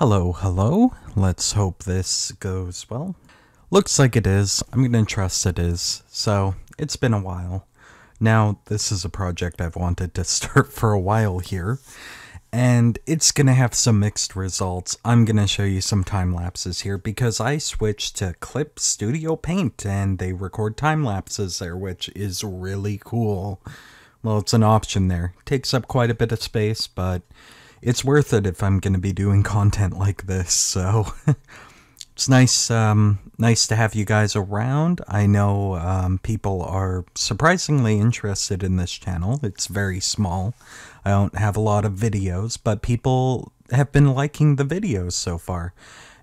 Hello, hello. Let's hope this goes well. Looks like it is. I'm gonna trust it is. So, it's been a while. Now, this is a project I've wanted to start for a while here, and it's gonna have some mixed results. I'm gonna show you some time lapses here because I switched to Clip Studio Paint and they record time lapses there, which is really cool. Well, it's an option there. Takes up quite a bit of space, but it's worth it if I'm going to be doing content like this, so it's nice to have you guys around. I know people are surprisingly interested in this channel. It's very small. I don't have a lot of videos, but people have been liking the videos so far.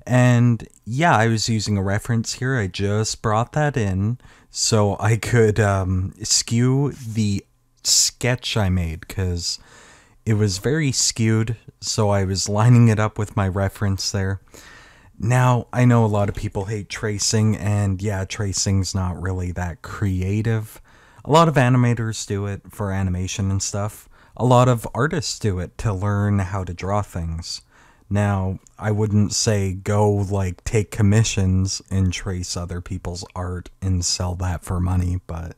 And yeah, I was using a reference here. I just brought that in so I could skew the sketch I made, because it was very skewed, so I was lining it up with my reference there. Now, I know a lot of people hate tracing, and yeah, tracing's not really that creative. A lot of animators do it for animation and stuff. A lot of artists do it to learn how to draw things. Now, I wouldn't say go, like, take commissions and trace other people's art and sell that for money, but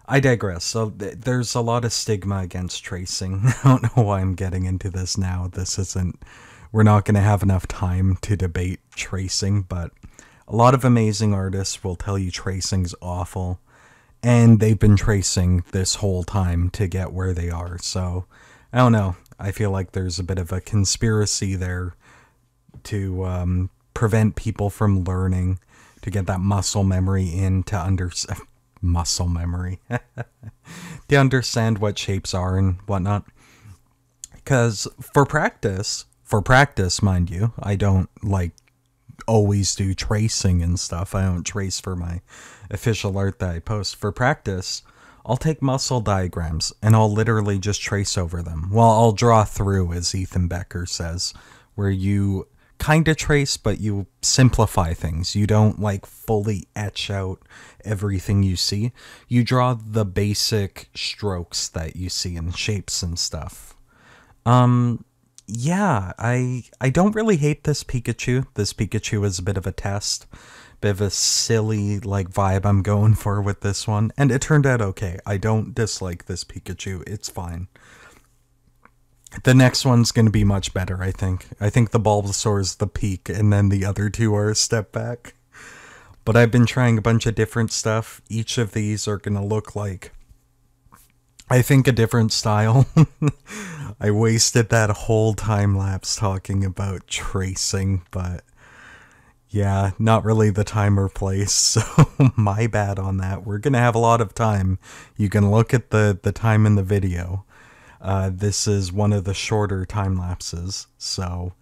I digress. So there's a lot of stigma against tracing. I don't know why I'm getting into this now. We're not going to have enough time to debate tracing, but a lot of amazing artists will tell you tracing's awful, and they've been tracing this whole time to get where they are. So I don't know. I feel like there's a bit of a conspiracy there to prevent people from learning, to get that muscle memory in, to understand muscle memory to understand what shapes are and whatnot. Because for practice, mind you, I don't like always do tracing and stuff. I don't trace for my official art that I post. For practice, I'll take muscle diagrams and I'll literally just trace over them. Well, I'll draw through, as Ethan Becker says, where you kind of trace, but you simplify things. You don't like fully etch out everything you see. You draw the basic strokes that you see in shapes and stuff. Yeah, I don't really hate this Pikachu. This Pikachu is a bit of a test. Bit of a silly like vibe I'm going for with this one, and it turned out okay. I don't dislike this Pikachu. It's fine. The next one's going to be much better, I think. I think the Bulbasaur is the peak, and then the other two are a step back. But I've been trying a bunch of different stuff. Each of these are going to look like, I think, a different style. I wasted that whole time lapse talking about tracing, but yeah, not really the time or place, so my bad on that. We're going to have a lot of time. You can look at the time in the video. This is one of the shorter time lapses, so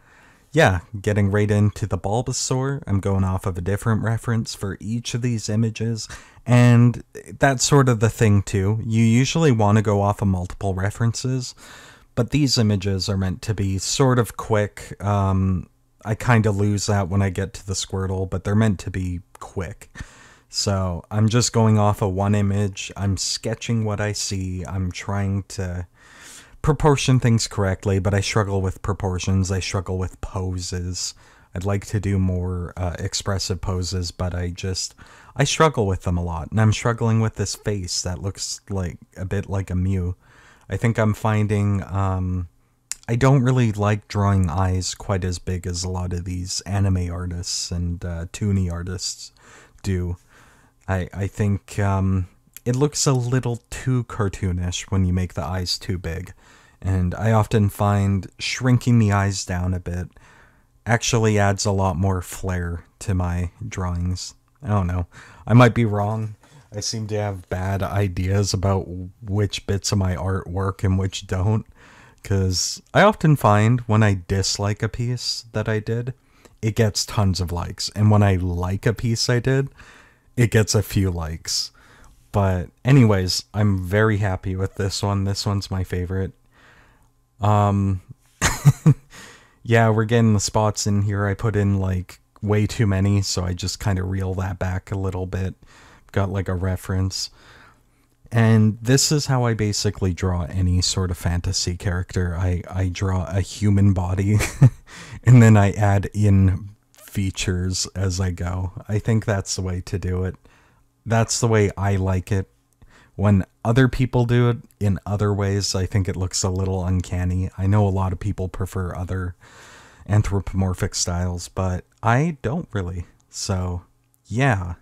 yeah, getting right into the Bulbasaur. I'm going off of a different reference for each of these images, and that's sort of the thing too. You usually want to go off of multiple references, but these images are meant to be sort of quick. I kind of lose that when I get to the Squirtle, but they're meant to be quick. So I'm just going off of one image. I'm sketching what I see. I'm trying to proportion things correctly, but I struggle with proportions. I struggle with poses. I'd like to do more expressive poses, but I struggle with them a lot. And I'm struggling with this face that looks like a bit like a Mew. I think I'm finding I don't really like drawing eyes quite as big as a lot of these anime artists and toony artists do. I think it looks a little too cartoonish when you make the eyes too big, and I often find shrinking the eyes down a bit actually adds a lot more flair to my drawings. I don't know. I might be wrong. I seem to have bad ideas about which bits of my art work and which don't, because I often find when I dislike a piece that I did, it gets tons of likes, and when I like a piece I did, it gets a few likes. But anyways, I'm very happy with this one. This one's my favorite. Yeah, we're getting the spots in here. I put in like way too many, so I just kind of reel that back a little bit. Got like a reference. And this is how I basically draw any sort of fantasy character. I draw a human body and then I add in features as I go. I think that's the way to do it. That's the way I like it. When other people do it in other ways, I think it looks a little uncanny. I know a lot of people prefer other anthropomorphic styles, but I don't really. So, yeah.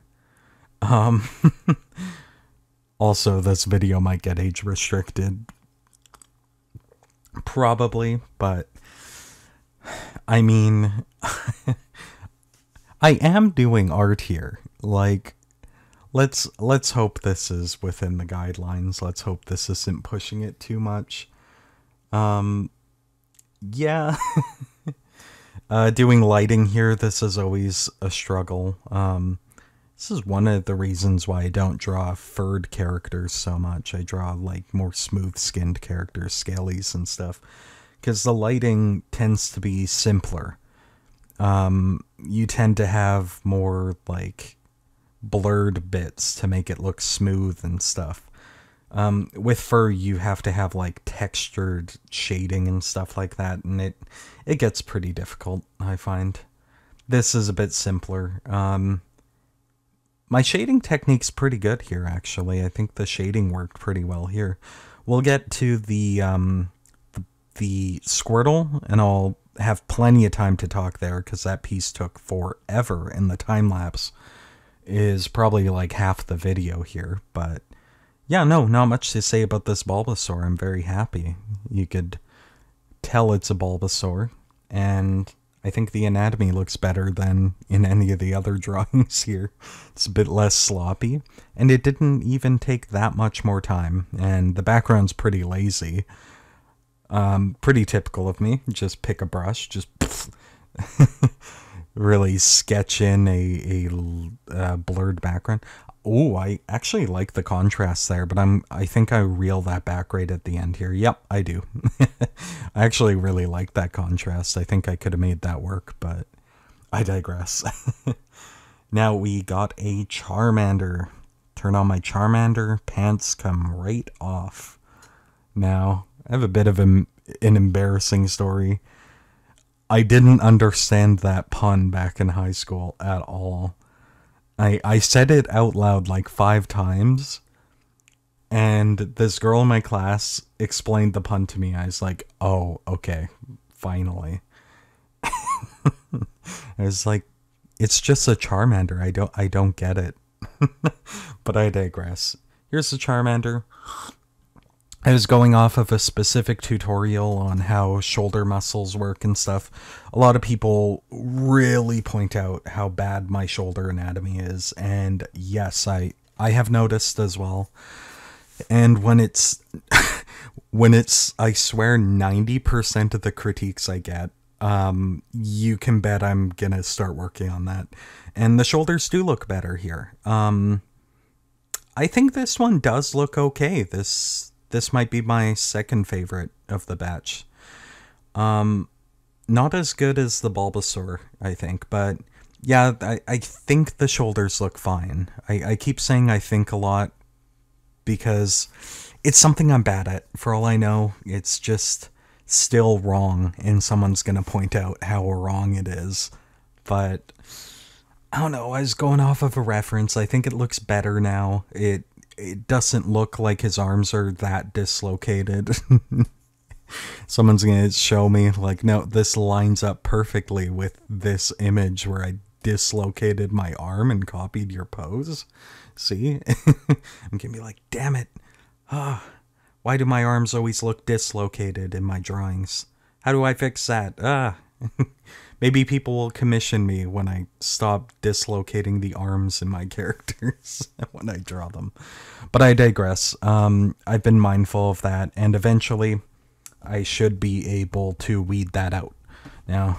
Also, this video might get age restricted. Probably, but I mean, I am doing art here. Like, let's hope this is within the guidelines. Let's hope this isn't pushing it too much. Yeah. Doing lighting here, this is always a struggle. This is one of the reasons why I don't draw furred characters so much. I draw like more smooth-skinned characters, scalies and stuff, because the lighting tends to be simpler. You tend to have more like blurred bits to make it look smooth and stuff. With fur, you have to have like textured shading and stuff like that, and it gets pretty difficult, I find. This is a bit simpler. My shading technique's pretty good here, actually. I think the shading worked pretty well here. We'll get to the Squirtle, and I'll have plenty of time to talk there, because that piece took forever, and the time-lapse is probably like half the video here, but yeah, no, not much to say about this Bulbasaur. I'm very happy. You could tell it's a Bulbasaur, and I think the anatomy looks better than in any of the other drawings here. It's a bit less sloppy, and it didn't even take that much more time, and the background's pretty lazy. Pretty typical of me. Just pick a brush, just really sketch in a blurred background. Oh, I actually like the contrast there, but I think I reel that back right at the end here. Yep, I do. I actually really like that contrast. I think I could have made that work, but I digress. Now we got a Charmander. Turn on my Charmander, pants come right off. Now, I have a bit of an embarrassing story. I didn't understand that pun back in high school at all. I said it out loud like 5 times, and this girl in my class explained the pun to me. I was like, oh, okay, finally. I was like, it's just a Charmander. I don't get it. But I digress. Here's the Charmander. I was going off of a specific tutorial on how shoulder muscles work and stuff. A lot of people really point out how bad my shoulder anatomy is, and yes, I have noticed as well. And when it's I swear 90% of the critiques I get, you can bet I'm gonna start working on that. And the shoulders do look better here. I think this one does look okay. This might be my second favorite of the batch. Not as good as the Bulbasaur, I think, but yeah, I think the shoulders look fine. I keep saying I think a lot because it's something I'm bad at. For all I know, it's just still wrong, and someone's gonna point out how wrong it is. But I don't know, I was going off of a reference. I think it looks better now. It doesn't look like his arms are that dislocated. Someone's gonna show me, like, no, this lines up perfectly with this image where I dislocated my arm and copied your pose. See? I'm gonna be like, damn it. Why do my arms always look dislocated in my drawings? How do I fix that? Maybe people will commission me when I stop dislocating the arms in my characters when I draw them. But I digress. I've been mindful of that, and eventually I should be able to weed that out. Now,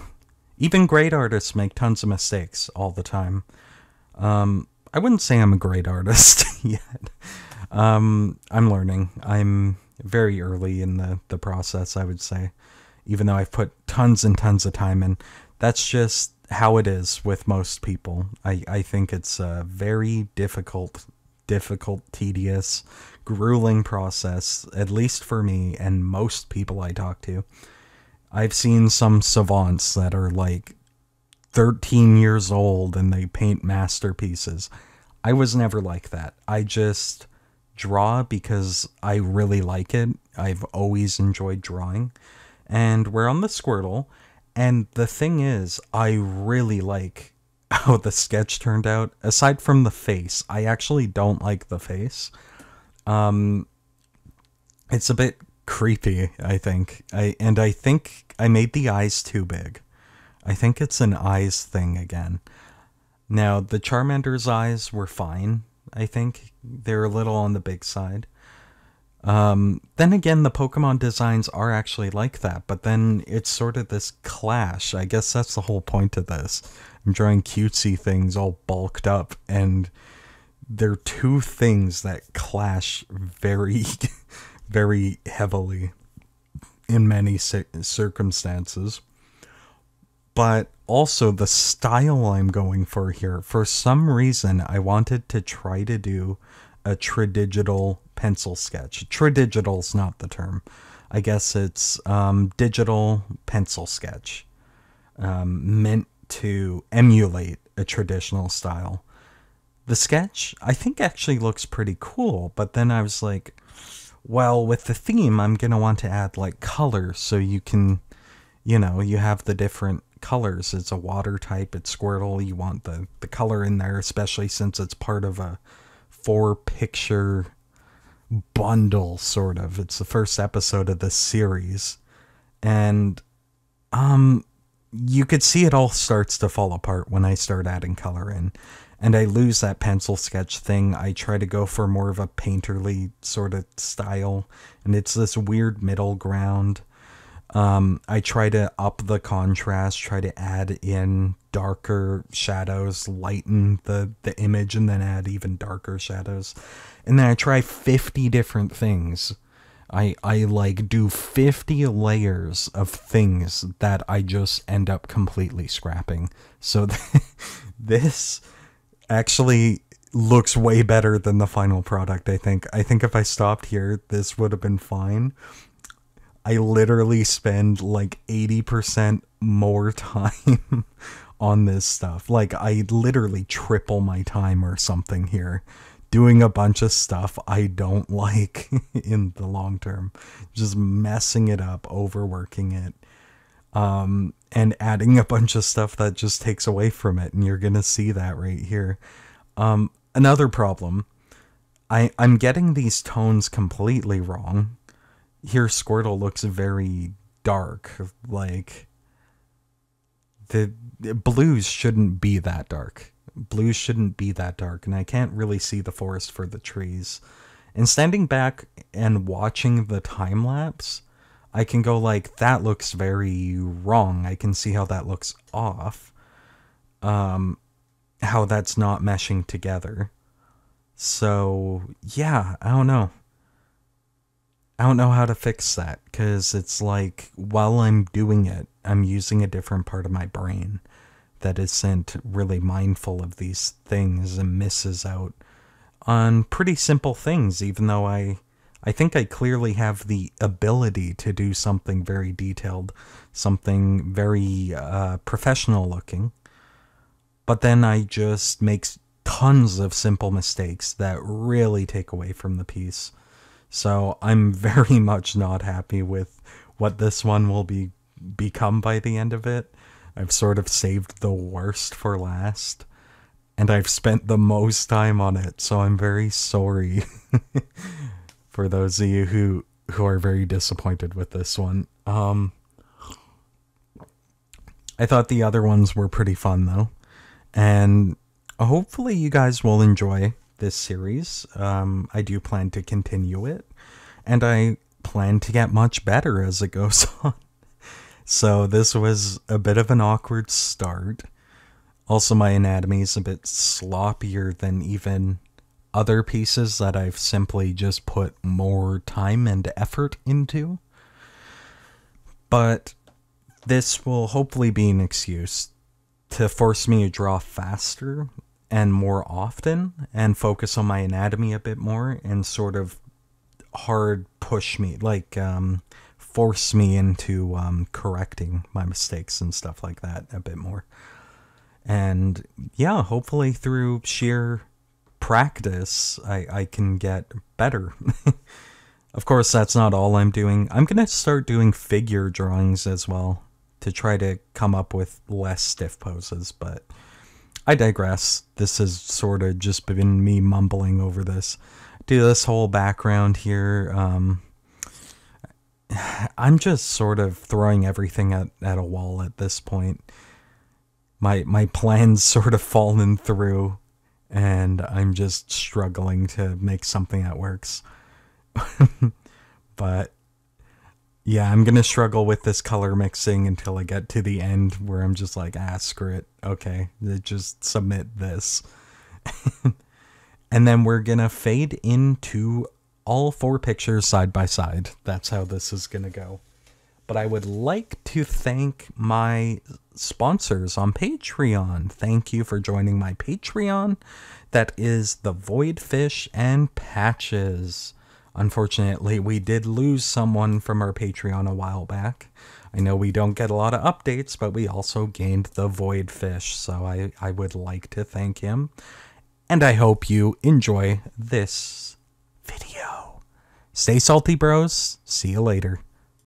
even great artists make tons of mistakes all the time. I wouldn't say I'm a great artist yet. I'm learning. I'm very early in the process, I would say. Even though I've put tons and tons of time in. That's just how it is with most people. I think it's a very difficult, tedious, grueling process, at least for me and most people I talk to. I've seen some savants that are like 13 years old and they paint masterpieces. I was never like that. I just draw because I really like it. I've always enjoyed drawing. And we're on the Squirtle. And the thing is, I really like how the sketch turned out. Aside from the face, I actually don't like the face. It's a bit creepy, I think. I think I made the eyes too big. I think it's an eyes thing again. Now, the Charmander's eyes were fine, I think. They're a little on the big side. Then again, the Pokemon designs are actually like that, but then it's sort of this clash. I guess that's the whole point of this. I'm drawing cutesy things all bulked up, and they're two things that clash very, very heavily in many circumstances. But also the style I'm going for here. For some reason, I wanted to try to do a tradigital pencil sketch. Tradigital's not the term. I guess it's digital pencil sketch. Meant to emulate a traditional style. The sketch, I think, actually looks pretty cool, but then I was like, well, with the theme, I'm going to want to add, like, colors so you can, you know, you have the different colors. It's a water type, it's Squirtle, you want the color in there, especially since it's part of a 4-picture bundle, sort of. It's the first episode of this series, and you could see it all starts to fall apart when I start adding color in, and I lose that pencil sketch thing. I try to go for more of a painterly sort of style, and it's this weird middle ground. I try to up the contrast, try to add in darker shadows, lighten the image, and then add even darker shadows. And then I try 50 different things. I like do 50 layers of things that I just end up completely scrapping. So this actually looks way better than the final product, I think. I think if I stopped here, this would have been fine. I literally spend like 80% more time on this stuff. Like, I literally triple my time or something here, doing a bunch of stuff I don't like in the long term. Just messing it up, overworking it, and adding a bunch of stuff that just takes away from it. And you're going to see that right here. Another problem, I'm getting these tones completely wrong. Here, Squirtle looks very dark. Like, the blues shouldn't be that dark. Blues shouldn't be that dark, and I can't really see the forest for the trees. And standing back and watching the time lapse, I can go like, that looks very wrong. I can see how that looks off. How that's not meshing together. So, yeah, I don't know. I don't know how to fix that, because it's like, while I'm doing it, I'm using a different part of my brain that isn't really mindful of these things and misses out on pretty simple things, even though I think I clearly have the ability to do something very detailed, something very professional looking. But then I just make tons of simple mistakes that really take away from the piece. So I'm very much not happy with what this one will become by the end of it. I've sort of saved the worst for last, and I've spent the most time on it, so I'm very sorry for those of you who are very disappointed with this one. I thought the other ones were pretty fun, though, and hopefully you guys will enjoy this series. I do plan to continue it, and I plan to get much better as it goes on. So this was a bit of an awkward start. Also, my anatomy is a bit sloppier than even other pieces that I've simply just put more time and effort into. But this will hopefully be an excuse to force me to draw faster and more often, and focus on my anatomy a bit more, and sort of hard push me, like force me into correcting my mistakes and stuff like that a bit more. And yeah, hopefully through sheer practice, I can get better. Of course, that's not all I'm doing. I'm going to start doing figure drawings as well to try to come up with less stiff poses, but I digress. This has sort of just been me mumbling over this. Do this whole background here. I'm just sort of throwing everything at a wall at this point. My plan's sort of fallen through, and I'm just struggling to make something that works. But yeah, I'm gonna struggle with this color mixing until I get to the end where I'm just like, screw it. Okay, just submit this. And then we're gonna fade into all 4 pictures side by side. That's how this is gonna go. But I would like to thank my sponsors on Patreon. Thank you for joining my Patreon. That is the Voidfish and Patches. Unfortunately, we did lose someone from our Patreon a while back. I know we don't get a lot of updates, but we also gained the Voidfish, so I would like to thank him. And I hope you enjoy this video. Stay salty, bros. See you later.